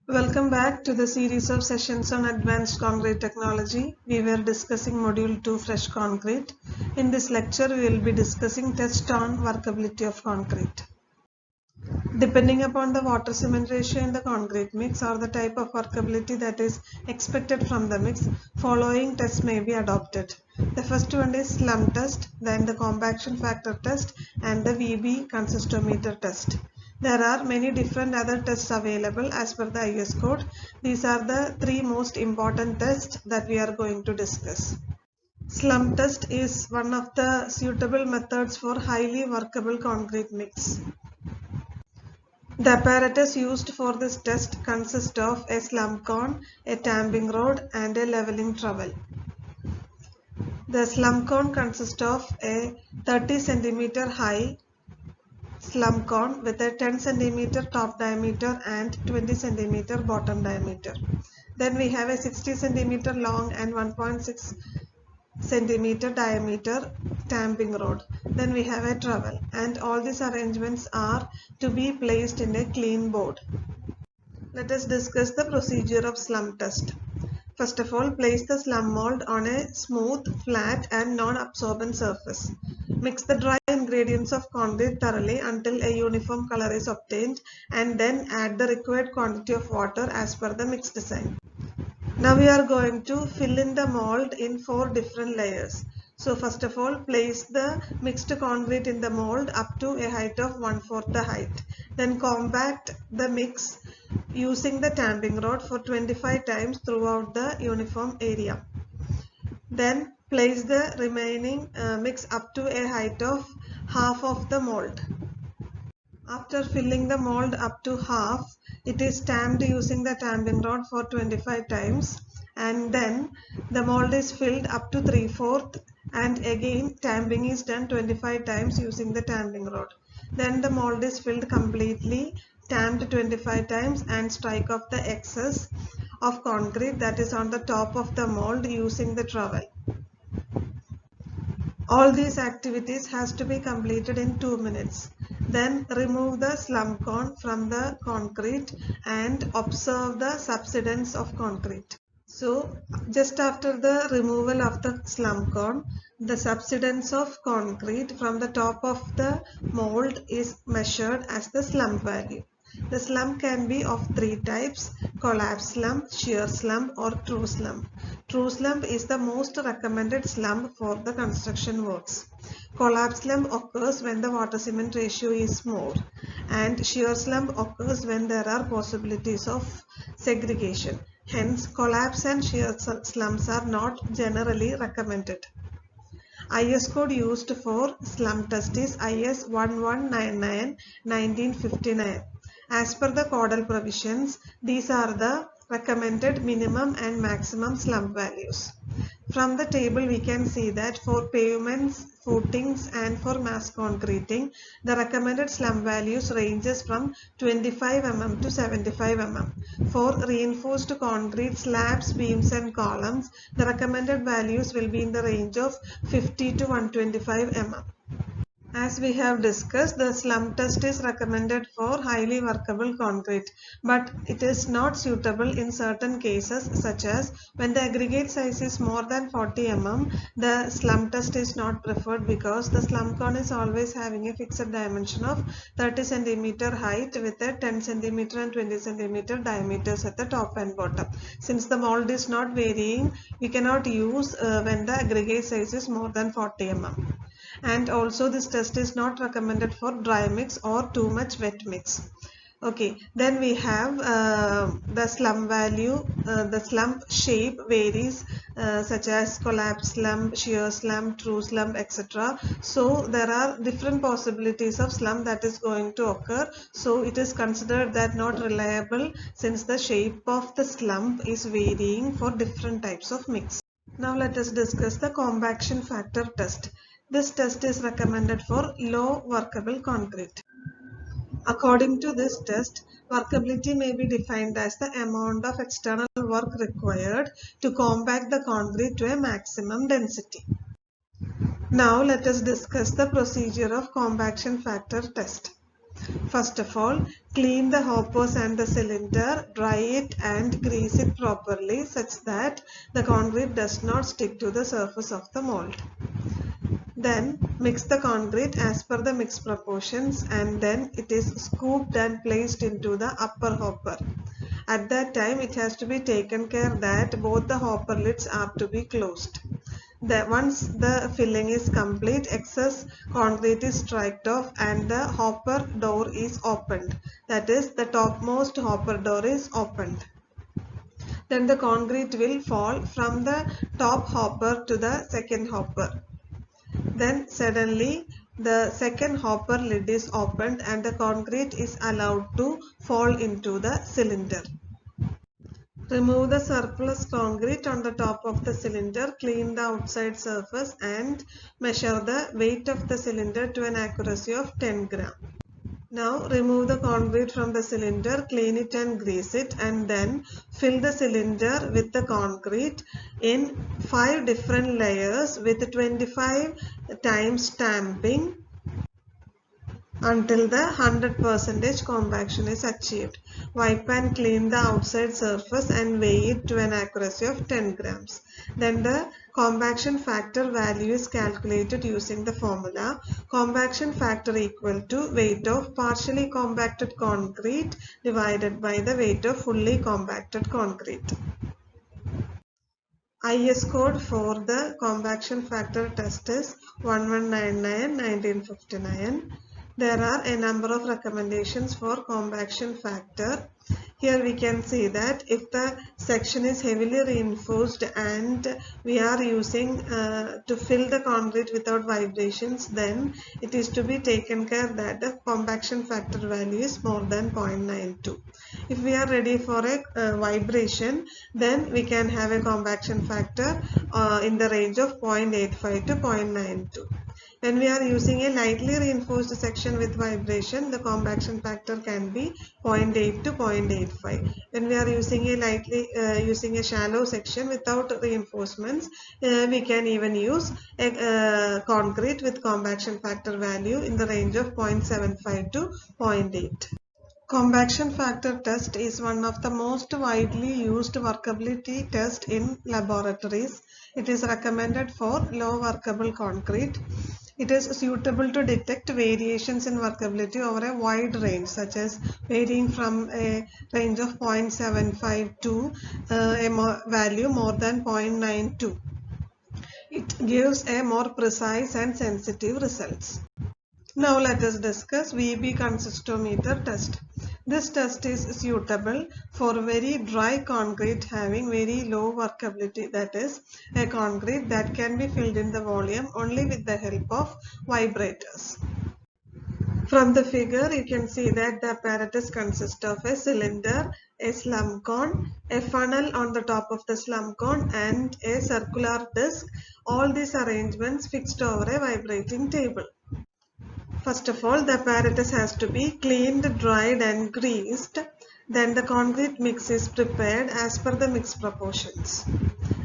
Welcome back to the series of sessions on advanced concrete technology. We were discussing module 2 fresh concrete. In this lecture, we will be discussing test on workability of concrete. Depending upon the water cement ratio in the concrete mix or the type of workability that is expected from the mix, following tests may be adopted. The first one is slump test, then the compaction factor test and the VB consistometer test. There are many different other tests available as per the IS code. These are the three most important tests that we are going to discuss. Slump test is one of the suitable methods for highly workable concrete mix. The apparatus used for this test consists of a slump cone, a tamping rod and a leveling trowel. The slump cone consists of a 30 cm high slump cone with a 10 cm top diameter and 20 cm bottom diameter. Then we have a 60 cm long and 1.6 centimeter diameter tamping rod. Then we have a trowel, and all these arrangements are to be placed in a clean board. Let us discuss the procedure of slump test. First of all, place the slump mold on a smooth, flat and non-absorbent surface. Mix the dry ingredients of concrete thoroughly until a uniform color is obtained, and then add the required quantity of water as per the mix design. Now we are going to fill in the mold in 4 different layers. So first of all, place the mixed concrete in the mold up to a height of 1/4 the height. Then compact the mix using the tamping rod for 25 times throughout the uniform area. Then place the remaining mix up to a height of half of the mold. After filling the mold up to half, it is tamped using the tamping rod for 25 times, and then the mold is filled up to 3/4, and again tamping is done 25 times using the tamping rod. Then the mold is filled completely, tamped 25 times, and strike off the excess of concrete that is on the top of the mold using the trowel. All these activities has to be completed in 2 minutes. Then remove the slump cone from the concrete and observe the subsidence of concrete. So just after the removal of the slump cone, the subsidence of concrete from the top of the mold is measured as the slump value. The slump can be of 3 types: collapse slump, shear slump or true slump. True slump is the most recommended slump for the construction works. Collapse slump occurs when the water cement ratio is more, and shear slump occurs when there are possibilities of segregation. Hence, collapse and shear slumps are not generally recommended. IS code used for slump test is IS 1199-1959. As per the codal provisions, these are the recommended minimum and maximum slump values. From the table we can see that for pavements, footings and for mass concreting, the recommended slump values ranges from 25 mm to 75 mm. For reinforced concrete slabs, beams and columns, the recommended values will be in the range of 50 to 125 mm. As we have discussed, the slump test is recommended for highly workable concrete, but it is not suitable in certain cases, such as when the aggregate size is more than 40 mm, the slump test is not preferred because the slump cone is always having a fixed dimension of 30 cm height with a 10 cm and 20 cm diameters at the top and bottom. Since the mold is not varying, we cannot use when the aggregate size is more than 40 mm. And also this test is not recommended for dry mix or too much wet mix. Okay, then we have the slump value. The slump shape varies, such as collapse slump, shear slump, true slump, etc. So there are different possibilities of slump that is going to occur. So it is considered that not reliable since the shape of the slump is varying for different types of mix. Now let us discuss the compaction factor test. This test is recommended for low workable concrete. According to this test, workability may be defined as the amount of external work required to compact the concrete to a maximum density. Now let us discuss the procedure of compaction factor test. First of all, clean the hoppers and the cylinder, dry it and grease it properly such that the concrete does not stick to the surface of the mold. Then mix the concrete as per the mix proportions and then it is scooped and placed into the upper hopper. At that time it has to be taken care that both the hopper lids are to be closed. Once the filling is complete, excess concrete is stripped off and the hopper door is opened. That is, the topmost hopper door is opened. Then the concrete will fall from the top hopper to the second hopper. Then suddenly the second hopper lid is opened and the concrete is allowed to fall into the cylinder. Remove the surplus concrete on the top of the cylinder, clean the outside surface and measure the weight of the cylinder to an accuracy of 10 gram. Now remove the concrete from the cylinder, clean it and grease it and then fill the cylinder with the concrete in 5 different layers with 25 times stamping until the 100% compaction is achieved. Wipe and clean the outside surface and weigh it to an accuracy of 10 grams. Then the compaction factor value is calculated using the formula compaction factor equal to weight of partially compacted concrete divided by the weight of fully compacted concrete. IS code for the compaction factor test is 1199-1959. There are a number of recommendations for compaction factor. Here we can see that if the section is heavily reinforced and we are using to fill the concrete without vibrations, then it is to be taken care that the compaction factor value is more than 0.92. If we are ready for a vibration, then we can have a compaction factor in the range of 0.85 to 0.92. When we are using a lightly reinforced section with vibration, the compaction factor can be 0.8 to 0.85. When we are using a shallow section without reinforcements, we can even use a concrete with compaction factor value in the range of 0.75 to 0.8. Compaction factor test is one of the most widely used workability test in laboratories. It is recommended for low workable concrete. It is suitable to detect variations in workability over a wide range, such as varying from a range of 0.75 to a value more than 0.92. It gives a more precise and sensitive results. Now let us discuss VB consistometer test. This test is suitable for very dry concrete having very low workability, that is, a concrete that can be filled in the volume only with the help of vibrators. From the figure you can see that the apparatus consists of a cylinder, a slum cone, a funnel on the top of the slum cone and a circular disc. All these arrangements fixed over a vibrating table. First of all, the apparatus has to be cleaned, dried and greased. Then the concrete mix is prepared as per the mix proportions.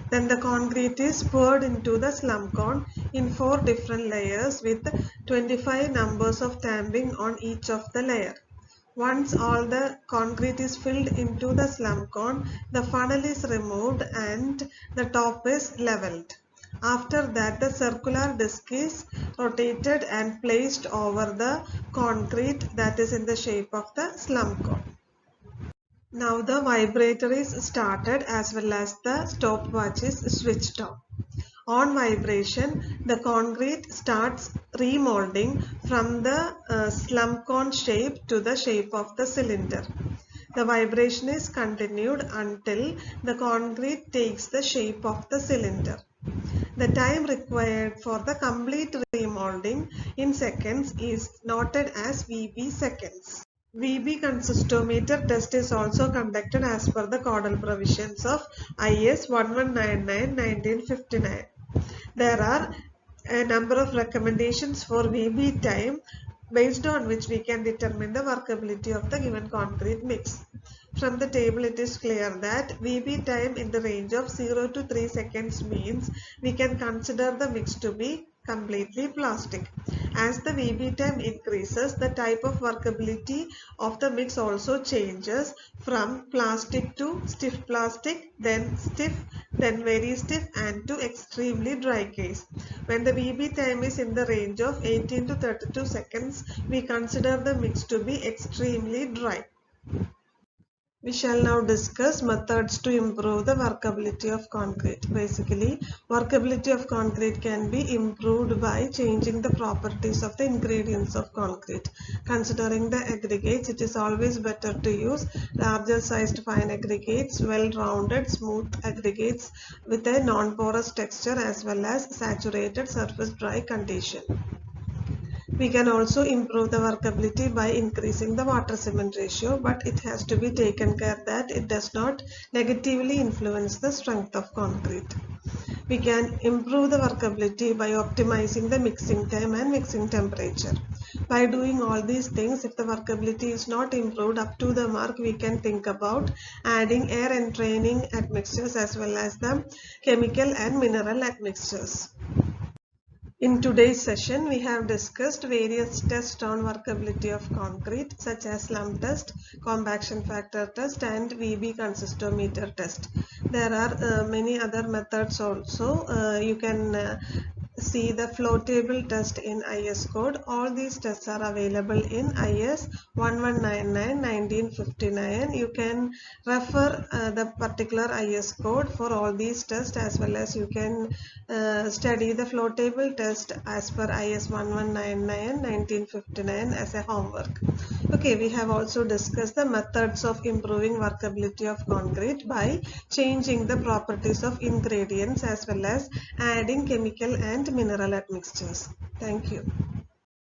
Then the concrete is poured into the slum cone in 4 different layers with 25 numbers of tamping on each of the layer. Once all the concrete is filled into the slum cone, the funnel is removed and the top is leveled. After that, the circular disc is rotated and placed over the concrete that is in the shape of the slum cone. Now the vibrator is started as well as the stopwatch is switched on. On vibration, the concrete starts remolding from the slum cone shape to the shape of the cylinder. The vibration is continued until the concrete takes the shape of the cylinder. The time required for the complete remolding in seconds is noted as VB seconds. VB consistometer test is also conducted as per the codal provisions of IS 1199-1959. There are a number of recommendations for VB time based on which we can determine the workability of the given concrete mix. From the table it is clear that VB time in the range of 0 to 3 seconds means we can consider the mix to be completely plastic. As the VB time increases, the type of workability of the mix also changes from plastic to stiff plastic, then stiff, then very stiff, and to extremely dry case. When the VB time is in the range of 18 to 32 seconds, we consider the mix to be extremely dry. We shall now discuss methods to improve the workability of concrete. Basically, workability of concrete can be improved by changing the properties of the ingredients of concrete. Considering the aggregates, it is always better to use larger sized fine aggregates, well-rounded smooth aggregates with a non-porous texture as well as saturated surface dry condition. We can also improve the workability by increasing the water cement ratio, but it has to be taken care that it does not negatively influence the strength of concrete. We can improve the workability by optimizing the mixing time and mixing temperature. By doing all these things, if the workability is not improved up to the mark, we can think about adding air entraining admixtures as well as the chemical and mineral admixtures. In today's session, we have discussed various tests on workability of concrete such as slump test, compaction factor test and VB consistometer test. There are many other methods also. You can see the flow table test in IS code. All these tests are available in IS 1199-1959. You can refer the particular IS code for all these tests, as well as you can study the flow table test as per IS 1199-1959 as a homework. Okay, we have also discussed the methods of improving workability of concrete by changing the properties of ingredients as well as adding chemical and mineral admixtures. Thank you.